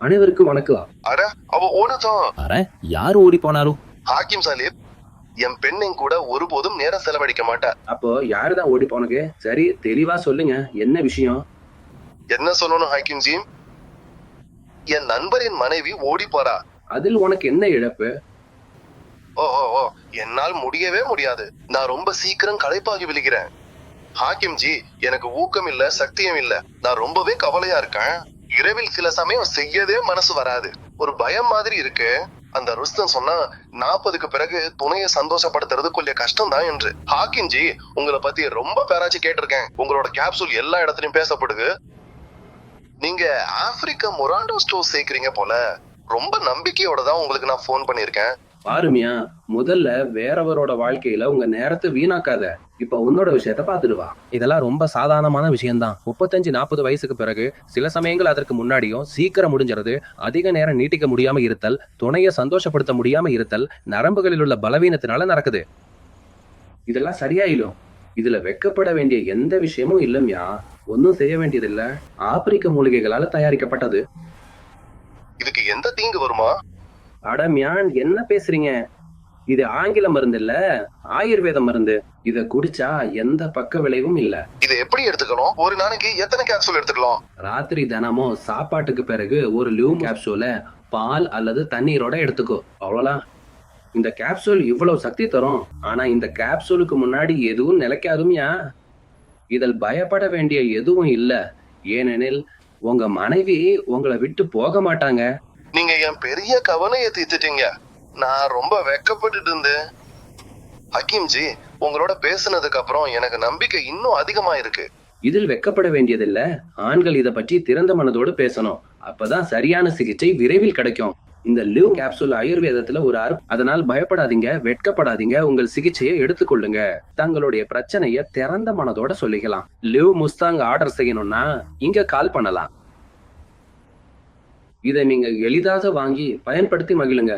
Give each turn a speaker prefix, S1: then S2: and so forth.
S1: அனைவருக்கும் வணக்கம்.
S2: அட அவ ஓடுதான்.
S3: அட யார் ஓடி போனாலும்
S2: ஹாக்கிம் சாலிப், என் பெண்ணின் கூட ஒருபோதும் நேரம் செலவழிக்க மாட்டா.
S1: அப்போ யாருதான் ஓடி போனது? சரி, தெளிவா சொல்லுங்க, என்ன விஷயம்?
S2: என்ன சொல்லணும் ஹாக்கிம் ஜி? என் நண்பரின் மனைவி ஓடி போறா.
S1: அதில் உனக்கு என்ன இழப்பு?
S2: ஓ, என்னால் முடியவே முடியாது. நான் ரொம்ப சீக்கிரம் களைப்பாகி விழுகிறேன். ஹாக்கிம் ஜி, எனக்கு ஊக்கம் இல்ல, சக்தியும் இல்ல. நான் ரொம்பவே கவலையா இருக்கேன். இரவில் சில சமயம் செய்யவே மனசு வராது. ஒரு பயம் மாதிரி இருக்கு. அந்த ருஸ்தன் சொன்னா 40க்கு பிறகு துணையை சந்தோஷப்படுத்துறது கொஞ்சம் கஷ்டம் தான் என்று. ஹாக்கிம் ஜி, உங்களை பத்தி ரொம்ப பேராச்சு கேட்டிருக்கேன். உங்களோட கேப்சூல் எல்லா இடத்துலயும் பேசப்படுது. நீங்க ஆப்பிரிக்கா மொராண்டோ ஸ்டோர் சேர்க்கிறீங்க போல. ரொம்ப நம்பிக்கையோட தான் உங்களுக்கு நான் போன் பண்ணிருக்கேன்.
S1: பாருமியா, முதல்ல வேறவரோட வாழ்க்கையில உங்க நேரத்தை வீணாக்காத. இப்ப உன்னோட விஷயத்த பாத்துட்டு வா.
S3: இதெல்லாம் ரொம்ப சாதாரணமான விஷயம்தான். 35-40 வயசுக்கு பிறகு சில சமயங்கள் அதற்கு முன்னாடியும் சீக்கிரம் முடிஞ்சிருது. அதிக நேரம் நீட்டிக்க முடியாம இருத்தல், துணையை சந்தோஷப்படுத்த முடியாம இருத்தல், நரம்புகளில் உள்ள பலவீனத்தினால நடக்குது.
S1: இதெல்லாம் சரியாயிடும். இதுல வெக்கப்பட வேண்டிய எந்த விஷயமும் இல்லையா. ஒன்னும் செய்ய வேண்டியது இல்ல. ஆப்பிரிக்க மூலிகைகளால தயாரிக்கப்பட்டது.
S2: இதுக்கு எந்த தீங்கு வருமா?
S1: அடமியான், என்ன பேசுறீங்க? இது ஆங்கில மருந்து இல்ல, ஆயுர்வேத மருந்து. இத குடிச்சா எந்த பக்க விளைவும் இல்ல.
S2: இதை எப்படி எடுத்துக்கணும்? ஒரு நாளைக்கு எத்தனை கேப்சூல் எடுத்துக்கலாம்?
S1: ராத்திரி தினமும் சாப்பாட்டுக்கு பிறகு ஒரு லியூம் கேப்சூல பால் அல்லது தண்ணீரோட எடுத்துக்கோ, அவ்வளவுதான். இந்த கேப்சூல் இவ்வளவு சக்தி தரும். ஆனா இந்த கேப்சூலுக்கு முன்னாடி எதுவும் நிலைக்காதுமியா. இதில் பயப்பட வேண்டிய எதுவும் இல்ல. ஏனெனில் உங்க மனைவி உங்களை விட்டு போக மாட்டாங்க.
S2: நீங்க என் பெரிய கவலையை தீர்த்துட்டீங்க. நான் ரொம்ப வெக்கப்பட்டுட்டு இருந்தேன். ஹக்கீம் ஜி, உங்களோட பேசுனதுக்கு அப்புறம் எனக்கு நம்பிக்கை இன்னும் அதிகமா இருக்கு.
S1: இதில் வெக்கப்பட வேண்டியதில்ல. ஆண்கள் இத பற்றி திறந்த மனதோடு பேசணும். அப்பதான் சரியான சிகிச்சை விரைவில் கிடைக்கும். இந்த லிவ் கேப்சூல் ஆயுர்வேதத்துல ஒரு அதனால் பயப்படாதீங்க, வெட்கப்படாதீங்க. உங்கள் சிகிச்சையை எடுத்துக்கொள்ளுங்க. தங்களுடைய பிரச்சனைய திறந்த மனதோட சொல்லிக்கலாம். லிவ் முஸ்தாங் ஆர்டர் செய்யணும்னா இங்க கால் பண்ணலாம். இதை நீங்க எளிதாக வாங்கி பயன்படுத்தி மகிழுங்க.